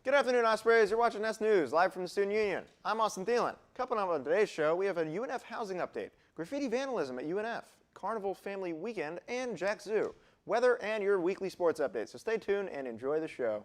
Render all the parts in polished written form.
Good afternoon, Ospreys. You're watching S News, live from the Student Union. I'm Austin Thielen. Coming up on today's show, we have a UNF housing update, graffiti vandalism at UNF, Carnival Family Weekend, and Jack Zoo, weather, and your weekly sports updates. So stay tuned and enjoy the show.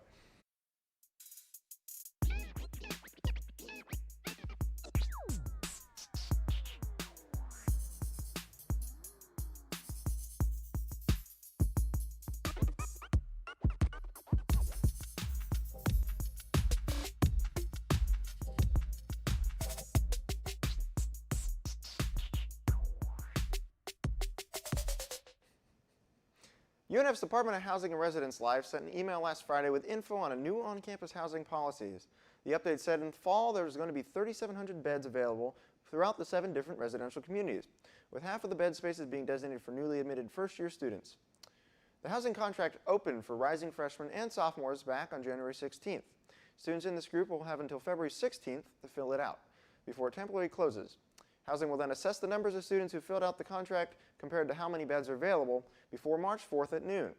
UNF's Department of Housing and Residence Life sent an email last Friday with info on a new on-campus housing policies. The update said in fall there's going to be 3,700 beds available throughout the 7 different residential communities, with half of the bed spaces being designated for newly admitted first-year students. The housing contract opened for rising freshmen and sophomores back on January 16th. Students in this group will have until February 16th to fill it out before it temporarily closes. Housing will then assess the numbers of students who filled out the contract compared to how many beds are available before March 4th at noon.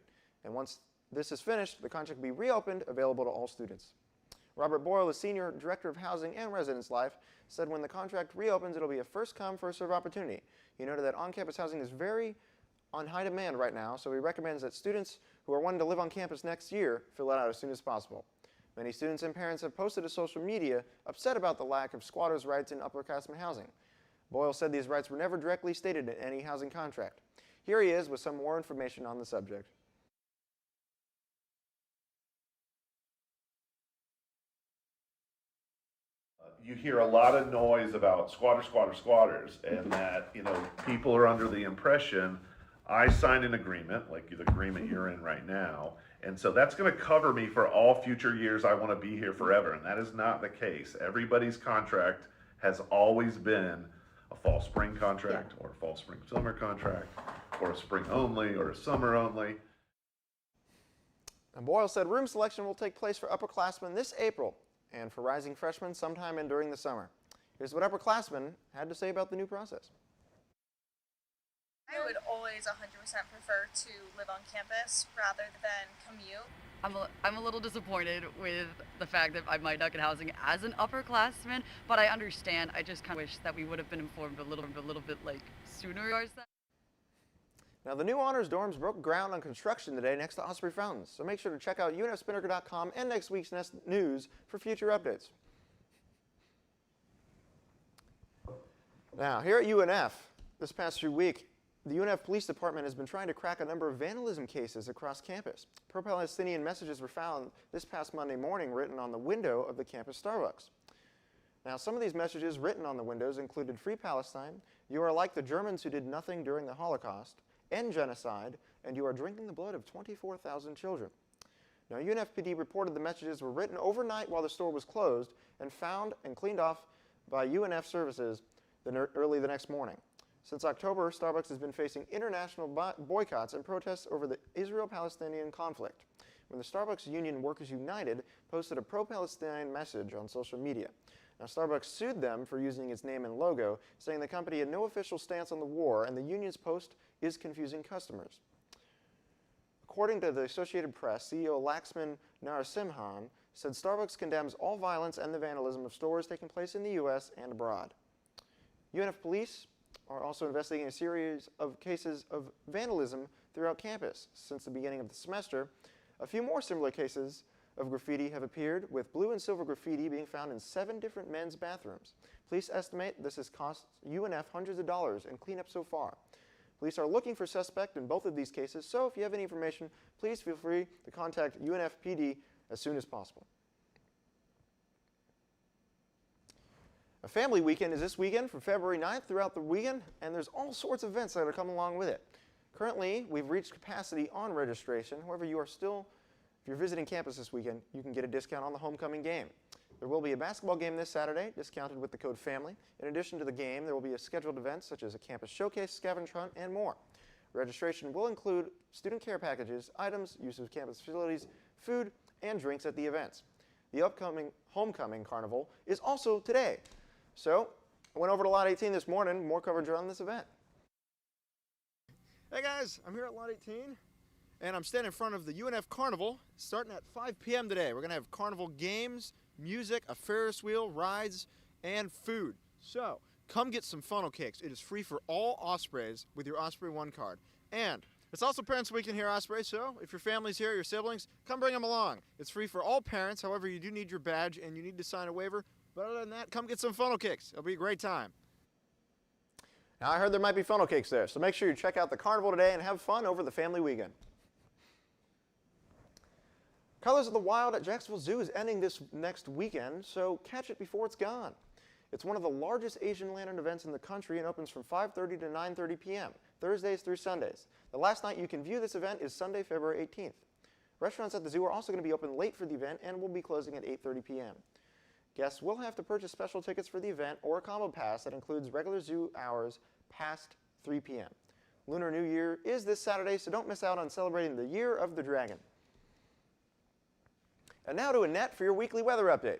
And once this is finished, the contract will be reopened, available to all students. Robert Boyle, the Senior Director of Housing and Residence Life, said when the contract reopens, it'll be a first-come, first-served opportunity. He noted that on-campus housing is very on high demand right now, so he recommends that students who are wanting to live on campus next year fill it out as soon as possible. Many students and parents have posted to social media upset about the lack of squatters' rights in upperclassmen housing. Boyle said these rights were never directly stated in any housing contract. Here he is with some more information on the subject. You hear a lot of noise about squatters, and that, people are under the impression I signed an agreement, like the agreement you're in right now, and so that's going to cover me for all future years I want to be here forever, and that is not the case. Everybody's contract has always been a fall spring contract, or a fall spring summer contract, or a spring only, or a summer only. And Boyle said room selection will take place for upperclassmen this April and for rising freshmen sometime during the summer. Here's what upperclassmen had to say about the new process. I would always 100% prefer to live on campus rather than commute. I'm a little disappointed with the fact that I might not get housing as an upperclassman, but I understand. I just kind of wish that we would have been informed a little bit sooner. Now, the new honors dorms broke ground on construction today next to Osprey Fountains, so make sure to check out unfspinnaker.com and next week's news for future updates. Now, here at UNF, this past week, the UNF Police Department has been trying to crack a number of vandalism cases across campus. Pro-Palestinian messages were found this past Monday morning written on the window of the campus Starbucks. Now, some of these messages written on the windows included Free Palestine, you are like the Germans who did nothing during the Holocaust, end genocide, and you are drinking the blood of 24,000 children. Now, UNFPD reported the messages were written overnight while the store was closed and found and cleaned off by UNF services early the next morning. Since October, Starbucks has been facing international boycotts and protests over the Israel-Palestinian conflict, when the Starbucks Union Workers United posted a pro-Palestine message on social media. Now, Starbucks sued them for using its name and logo, saying the company had no official stance on the war and the union's post is confusing customers. According to the Associated Press, CEO Laxman Narasimhan said Starbucks condemns all violence and the vandalism of stores taking place in the U.S. and abroad. UNF police are also investigating a series of cases of vandalism throughout campus. Since the beginning of the semester, a few more similar cases of graffiti have appeared, with blue and silver graffiti being found in 7 different men's bathrooms. Police estimate this has cost UNF hundreds of dollars in cleanup so far. Police are looking for suspects in both of these cases, so if you have any information, please feel free to contact UNFPD as soon as possible. A family weekend is this weekend from February 9th throughout the weekend, and there's all sorts of events that are coming along with it. Currently, we've reached capacity on registration. However, if you're visiting campus this weekend, you can get a discount on the homecoming game. There will be a basketball game this Saturday, discounted with the code FAMILY. In addition to the game, there will be scheduled events such as a campus showcase, scavenger hunt, and more. Registration will include student care packages, items, use of campus facilities, food, and drinks at the events. The upcoming homecoming carnival is also today. So, I went over to Lot 18 this morning, more coverage on this event. Hey guys, I'm here at Lot 18, and I'm standing in front of the UNF Carnival starting at 5 p.m. today. We're going to have carnival games, music, a Ferris wheel, rides, and food. So come get some funnel cakes. It is free for all Ospreys with your Osprey One card. And it's also Parents Weekend here, Osprey, so if your family's here, your siblings, come bring them along. It's free for all parents. However, you do need your badge and you need to sign a waiver. But other than that, come get some funnel cakes. It'll be a great time. Now, I heard there might be funnel cakes there, so make sure you check out the carnival today and have fun over the family weekend. Colors of the Wild at Jacksonville Zoo is ending this next weekend, so catch it before it's gone. It's one of the largest Asian lantern events in the country and opens from 5:30 to 9:30 p.m., Thursdays through Sundays. The last night you can view this event is Sunday, February 18th. Restaurants at the zoo are also going to be open late for the event and will be closing at 8:30 p.m. Guests will have to purchase special tickets for the event or a combo pass that includes regular zoo hours past 3 p.m. Lunar New Year is this Saturday, so don't miss out on celebrating the Year of the Dragon. And now to Annette for your weekly weather update.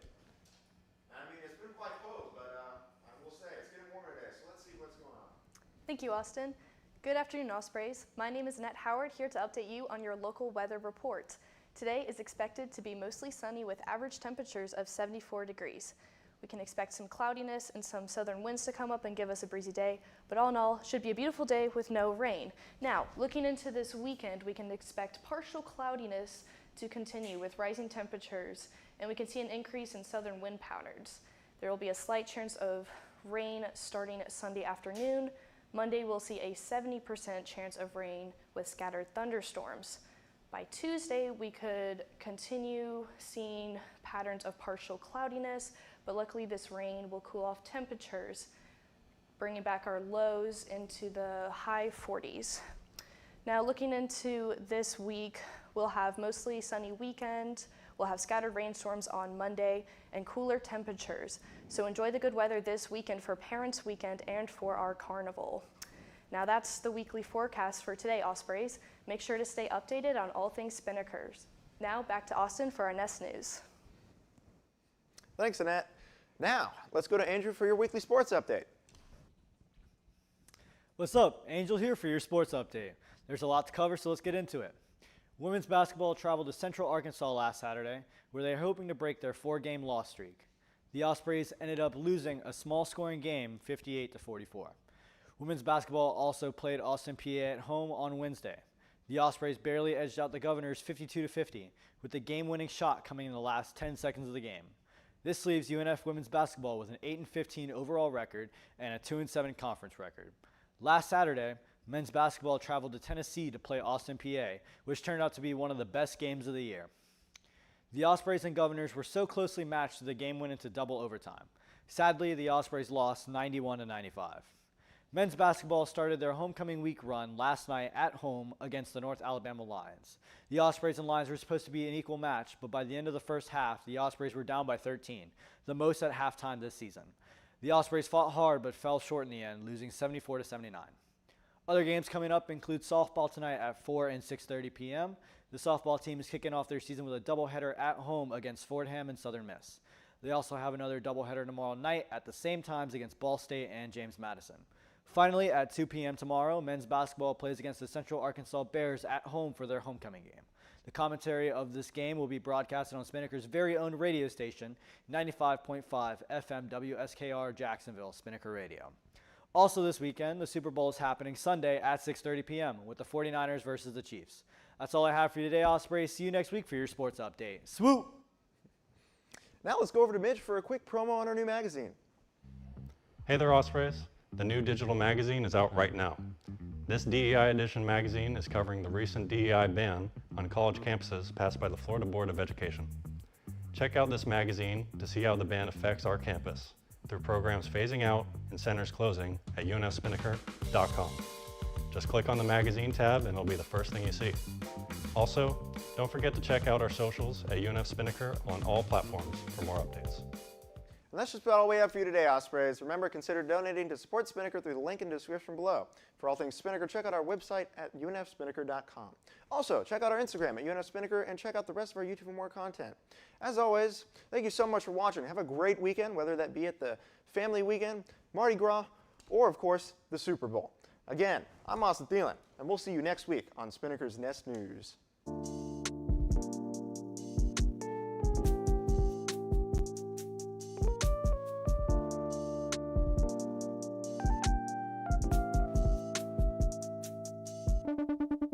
I mean, it's been quite cold, but I will say it's getting warmer today, so let's see what's going on. Thank you, Austin. Good afternoon, Ospreys. My name is Annette Howard, here to update you on your local weather report. Today is expected to be mostly sunny with average temperatures of 74 degrees. We can expect some cloudiness and some southern winds to come up and give us a breezy day, but all in all, should be a beautiful day with no rain. Now, looking into this weekend, we can expect partial cloudiness to continue with rising temperatures, and we can see an increase in southern wind patterns. There will be a slight chance of rain starting Sunday afternoon. Monday, we'll see a 70% chance of rain with scattered thunderstorms. By Tuesday, we could continue seeing patterns of partial cloudiness, but luckily this rain will cool off temperatures, bringing back our lows into the high 40s. Now, looking into this week, we'll have mostly sunny weekend. We'll have scattered rainstorms on Monday and cooler temperatures. So enjoy the good weather this weekend for Parents Weekend and for our carnival. Now that's the weekly forecast for today, Ospreys. Make sure to stay updated on all things Spinnakers. Now back to Austin for our Nest News. Thanks, Annette. Now, let's go to Andrew for your weekly sports update. What's up? Angel here for your sports update. There's a lot to cover, so let's get into it. Women's basketball traveled to Central Arkansas last Saturday, where they are hoping to break their 4-game loss streak. The Ospreys ended up losing a small scoring game, 58-44. Women's basketball also played Austin, PA at home on Wednesday. The Ospreys barely edged out the Governors 52-50, with the game-winning shot coming in the last 10 seconds of the game. This leaves UNF women's basketball with an 8-15 overall record and a 2-7 conference record. Last Saturday, men's basketball traveled to Tennessee to play Austin, PA, which turned out to be one of the best games of the year. The Ospreys and Governors were so closely matched that the game went into double overtime. Sadly, the Ospreys lost 91-95. Men's basketball started their homecoming week run last night at home against the North Alabama Lions. The Ospreys and Lions were supposed to be an equal match, but by the end of the first half, the Ospreys were down by 13, the most at halftime this season. The Ospreys fought hard but fell short in the end, losing 74-79. Other games coming up include softball tonight at 4 and 6:30 p.m. The softball team is kicking off their season with a doubleheader at home against Fordham and Southern Miss. They also have another doubleheader tomorrow night at the same times against Ball State and James Madison. Finally, at 2 p.m. tomorrow, men's basketball plays against the Central Arkansas Bears at home for their homecoming game. The commentary of this game will be broadcasted on Spinnaker's very own radio station, 95.5 FM WSKR Jacksonville, Spinnaker Radio. Also this weekend, the Super Bowl is happening Sunday at 6:30 p.m. with the 49ers versus the Chiefs. That's all I have for you today, Osprey. See you next week for your sports update. Swoop! Now let's go over to Midge for a quick promo on our new magazine. Hey there, Ospreys. The new digital magazine is out right now. This DEI edition magazine is covering the recent DEI ban on college campuses passed by the Florida Board of Education. Check out this magazine to see how the ban affects our campus through programs phasing out and centers closing at unfspinnaker.com. Just click on the magazine tab and it'll be the first thing you see. Also, don't forget to check out our socials at UNF Spinnaker on all platforms for more updates. And that's just about all we have for you today, Ospreys. Remember, consider donating to support Spinnaker through the link in the description below. For all things Spinnaker, check out our website at unfspinnaker.com. Also, check out our Instagram at unfspinnaker and check out the rest of our YouTube for more content. As always, thank you so much for watching. Have a great weekend, whether that be at the family weekend, Mardi Gras, or, of course, the Super Bowl. Again, I'm Austin Thielen, and we'll see you next week on Spinnaker's Nest News.